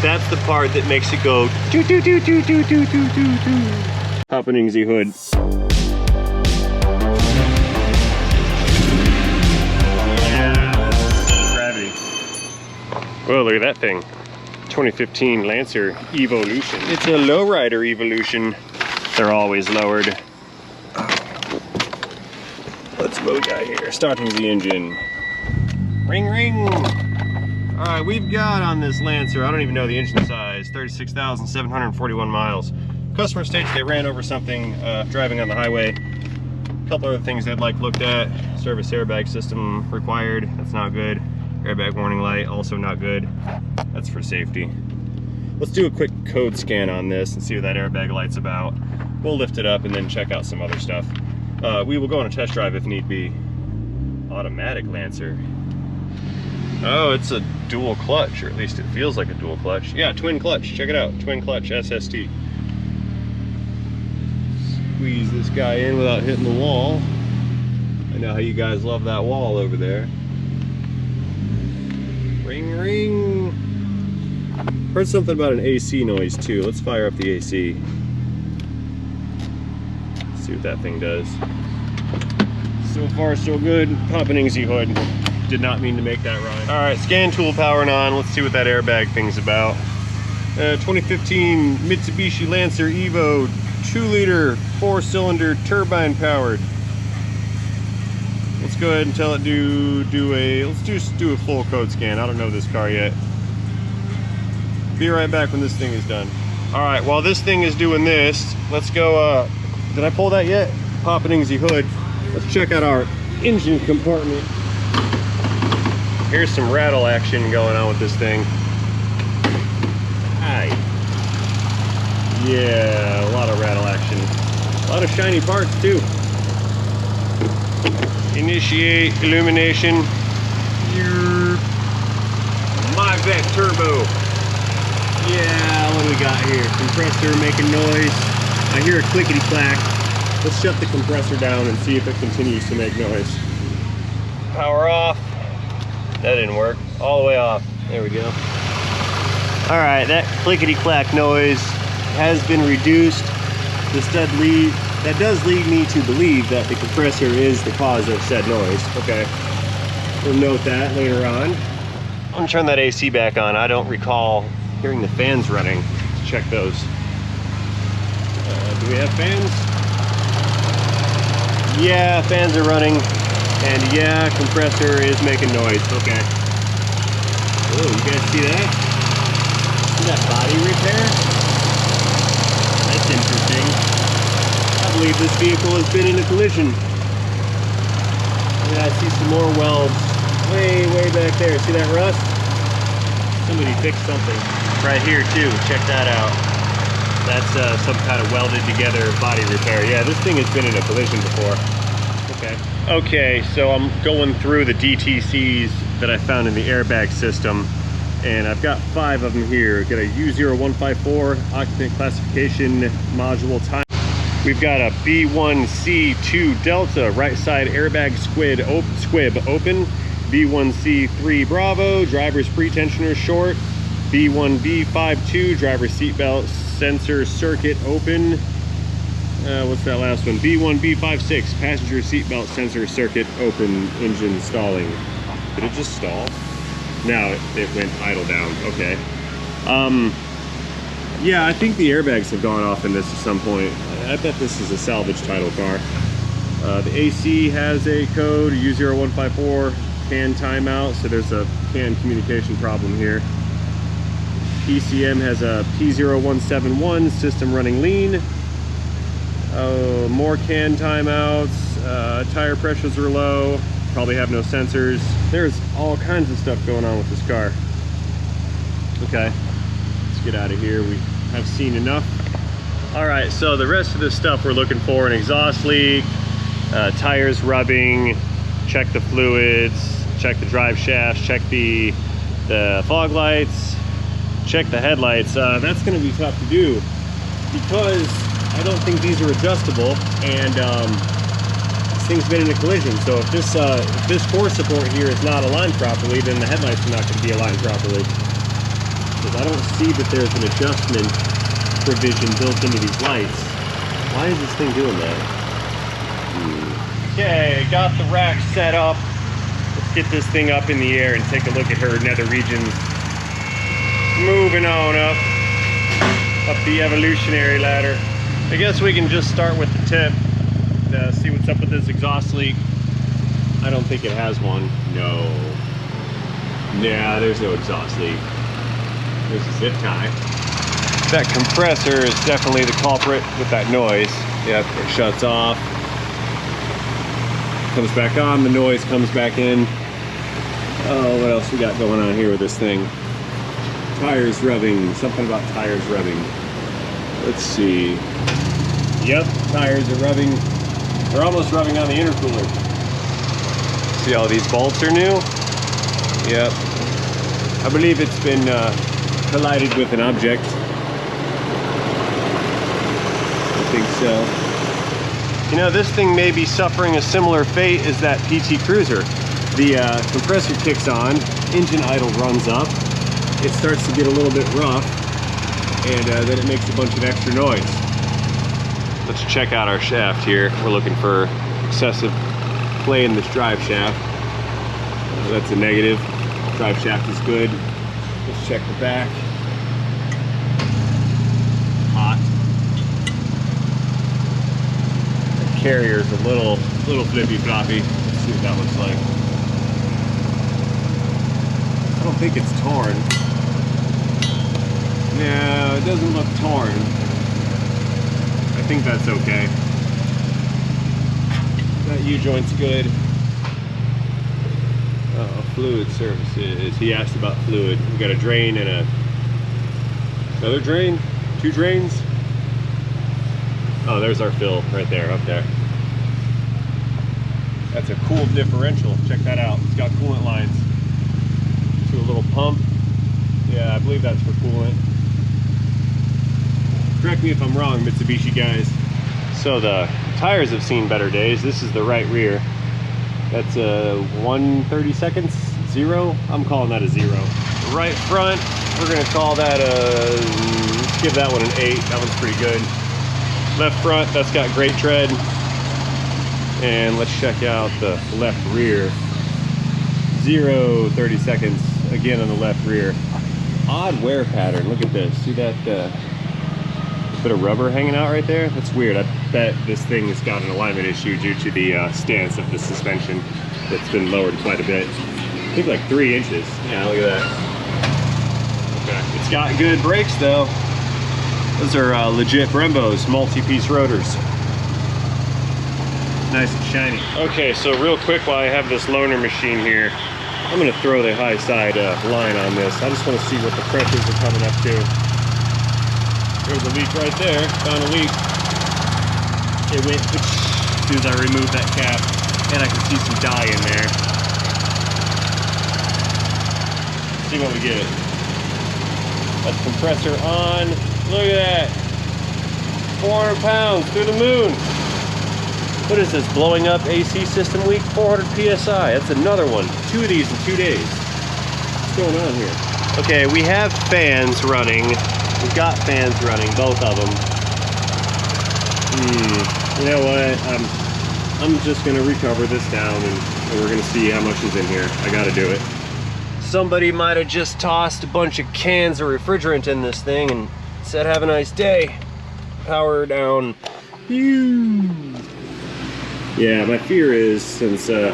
That's the part that makes it go doo doo doo doo doo doo doo doo doo. Happening the hood. Yeah, gravity. Whoa, look at that thing. 2015 Lancer Evolution. It's a lowrider Evolution. They're always lowered. Let's what we got here. Starting the engine. Ring ring. All right, we've got on this Lancer, I don't even know the engine size, 36,741 miles. Customer states they ran over something driving on the highway. A couple other things they'd like looked at. Service airbag system required, that's not good. Airbag warning light, also not good. That's for safety. Let's do a quick code scan on this and see what that airbag light's about. We'll lift it up and then check out some other stuff. We will go on a test drive if need be. Automatic Lancer. Oh, it's a dual clutch, or at least it feels like a dual clutch. Yeah, twin clutch, check it out, twin clutch SST. Squeeze this guy in without hitting the wall. I know how you guys love that wall over there. Ring, ring. Heard something about an AC noise too. Let's fire up the AC. See what that thing does. So far, so good. Popping Z hood. Did not mean to make that rhyme. All right, scan tool powering on. Let's see what that airbag thing's about. 2015 Mitsubishi Lancer Evo, 2-liter, 4-cylinder, turbine powered. Let's go ahead and tell it let's do a full code scan. I don't know this car yet. Be right back when this thing is done. All right, while this thing is doing this, let's go, did I pull that yet? Popping the hood. Let's check out our engine compartment. Here's some rattle action going on with this thing. Aye. Yeah, a lot of rattle action. A lot of shiny parts too. Initiate illumination. My Vet Turbo. Yeah, what do we got here? Compressor making noise. I hear a clickety clack. Let's shut the compressor down and see if it continues to make noise. Power off. That didn't work. All the way off. There we go. All right, that clickety-clack noise has been reduced. That does lead me to believe that the compressor is the cause of said noise. Okay, we'll note that later on. I'm gonna turn that AC back on. I don't recall hearing the fans running. Let's check those. Do we have fans? Yeah, fans are running. And yeah, compressor is making noise. Okay. Oh, you guys see that? See that body repair? That's interesting. I believe this vehicle has been in a collision. Yeah, I see some more welds way back there. See that rust? Somebody fixed something. Right here too, check that out. That's some kind of welded together body repair. Yeah, this thing has been in a collision before. Okay, so I'm going through the DTCs that I found in the airbag system, and I've got 5 of them here. Got a U0154 occupant classification module time. We've got a B1C2 Delta right side airbag squib open. B1C3 Bravo driver's pretensioner short. B1B52 driver's seatbelt sensor circuit open. What's that last one? B1B56 passenger seatbelt sensor circuit open, engine stalling. Did it just stall? No, it went idle down. Okay. Yeah, I think the airbags have gone off in this at some point. I bet this is a salvage title car. The AC has a code, U0154 CAN timeout, so there's a CAN communication problem here. PCM has a P0171 system running lean. More CAN timeouts, tire pressures are low, probably have no sensors. There's all kinds of stuff going on with this car. Okay, let's get out of here. We have seen enough. All right, so the rest of this stuff we're looking for: an exhaust leak, tires rubbing, check the fluids, check the drive shafts, check the fog lights, check the headlights. That's going to be tough to do because I don't think these are adjustable, and this thing's been in a collision. So if this core support here is not aligned properly, then the headlights are not going to be aligned properly. Because I don't see that there's an adjustment provision built into these lights. Why is this thing doing that? Okay, got the rack set up. Let's get this thing up in the air and take a look at her nether regions. Moving on up the evolutionary ladder. I guess we can just start with the tip. See what's up with this exhaust leak. I don't think it has one. No. Nah, there's no exhaust leak. There's a zip tie. That compressor is definitely the culprit with that noise. Yep, it shuts off. Comes back on, the noise comes back in. Oh, what else we got going on here with this thing? Tires rubbing, something about tires rubbing. Let's see. Yep, tires are rubbing. They're almost rubbing on the intercooler. See how these bolts are new? Yep. I believe it's been collided with an object. I think so. You know, this thing may be suffering a similar fate as that PT Cruiser. The compressor kicks on, engine idle runs up, it starts to get a little bit rough, and then it makes a bunch of extra noise. Let's check out our shaft here. We're looking for excessive play in this drive shaft. That's a negative. Drive shaft is good. Let's check the back. Hot. The carrier's a little flippy floppy. Let's see what that looks like. I don't think it's torn. No, it doesn't look torn. I think that's okay. That U-joint's good. Oh, fluid services. He asked about fluid. We got a drain and another drain? 2 drains? Oh, there's our fill right there, up there. That's a cool differential. Check that out. It's got coolant lines to a little pump. Yeah, I believe that's for coolant. Correct me if I'm wrong, Mitsubishi guys. So the tires have seen better days. This is the right rear. That's a 1/32 0. I'm calling that a 0. The right front, we're gonna call that let's give that one an 8. That one's pretty good. Left front, that's got great tread. And let's check out the left rear. 0/32 again on the left rear. Odd wear pattern. Look at this. See that bit of rubber hanging out right there? That's weird. I bet this thing has got an alignment issue due to the stance of the suspension that's been lowered quite a bit. I think like 3 inches. Yeah, look at that. Okay. It's got good brakes though. Those are legit Brembos, multi-piece rotors. Nice and shiny. Okay, so real quick while I have this loaner machine here, I'm gonna throw the high side line on this. I just wanna see what the pressures are coming up to. There's a leak right there, found a leak. It went as soon as I removed that cap, and I can see some dye in there. Let's see what we get. That's compressor on. Look at that. 400 pounds through the moon. What is this, blowing up AC system week? 400 PSI, that's another one. 2 of these in 2 days. What's going on here? Okay, we have fans running. We've got fans running, both of them. You know what? I'm just gonna recover this down and we're gonna see how much is in here. I gotta do it. Somebody might have just tossed a bunch of cans of refrigerant in this thing and said, have a nice day. Power down. Yeah, my fear is, since I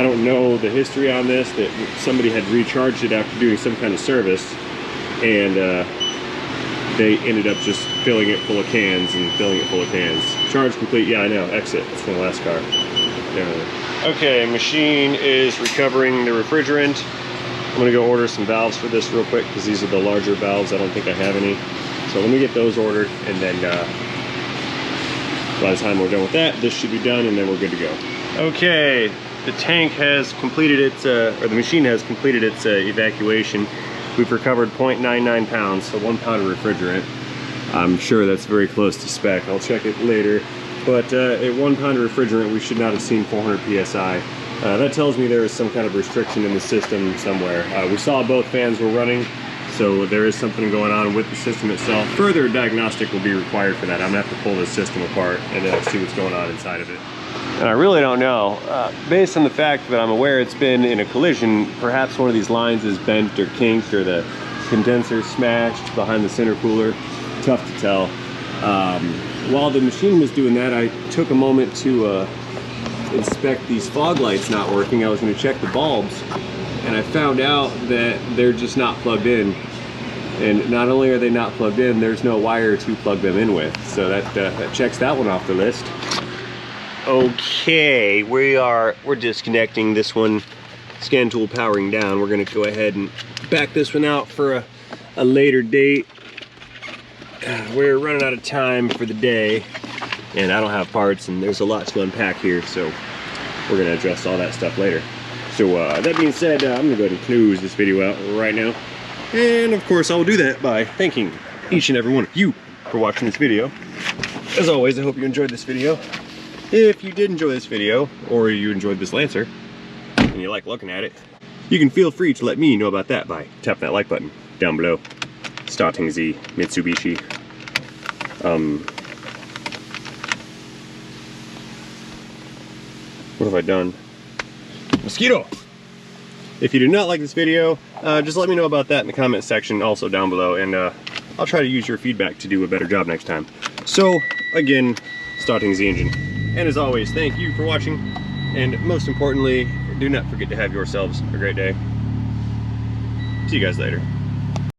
don't know the history on this, that somebody had recharged it after doing some kind of service, and they ended up just filling it full of cans and filling it full of cans. Charge complete, yeah, I know, exit. It's from the last car. Yeah. Okay, machine is recovering the refrigerant. I'm gonna go order some valves for this real quick because these are the larger valves. I don't think I have any. So let me get those ordered, and then by the time we're done with that, this should be done, and then we're good to go. Okay, the tank has completed its, or the machine has completed its evacuation. We've recovered 0.99 pounds, so 1 pound of refrigerant. I'm sure that's very close to spec. I'll check it later. But at 1 pound of refrigerant, we should not have seen 400 PSI. That tells me there is some kind of restriction in the system somewhere. We saw both fans were running, So there is something going on with the system itself. Further diagnostic will be required for that. I'm gonna have to pull this system apart and then see what's going on inside of it. And I really don't know. Based on the fact that I'm aware it's been in a collision, perhaps one of these lines is bent or kinked, or the condenser smashed behind the center cooler. Tough to tell. While the machine was doing that, I took a moment to inspect these fog lights not working. I was going to check the bulbs, and I found out that they're just not plugged in. And not only are they not plugged in, there's no wire to plug them in with. So that checks that one off the list. Okay, we're disconnecting this one. Scan tool powering down. We're going to go ahead and back this one out for a later date. We're running out of time for the day, and I don't have parts, and there's a lot to unpack here, so we're going to address all that stuff later. So that being said, I'm going to go ahead and close this video out right now. And of course, I will do that by thanking each and every one of you for watching this video. As always, I hope you enjoyed this video. If you did enjoy this video, or you enjoyed this Lancer, and you like looking at it, you can feel free to let me know about that by tapping that like button down below. Starting Z Mitsubishi. What have I done? Mosquito! If you did not like this video, just let me know about that in the comment section also down below, and I'll try to use your feedback to do a better job next time. So, again, Starting Z Engine. And as always, thank you for watching, and most importantly, do not forget to have yourselves a great day. See you guys later.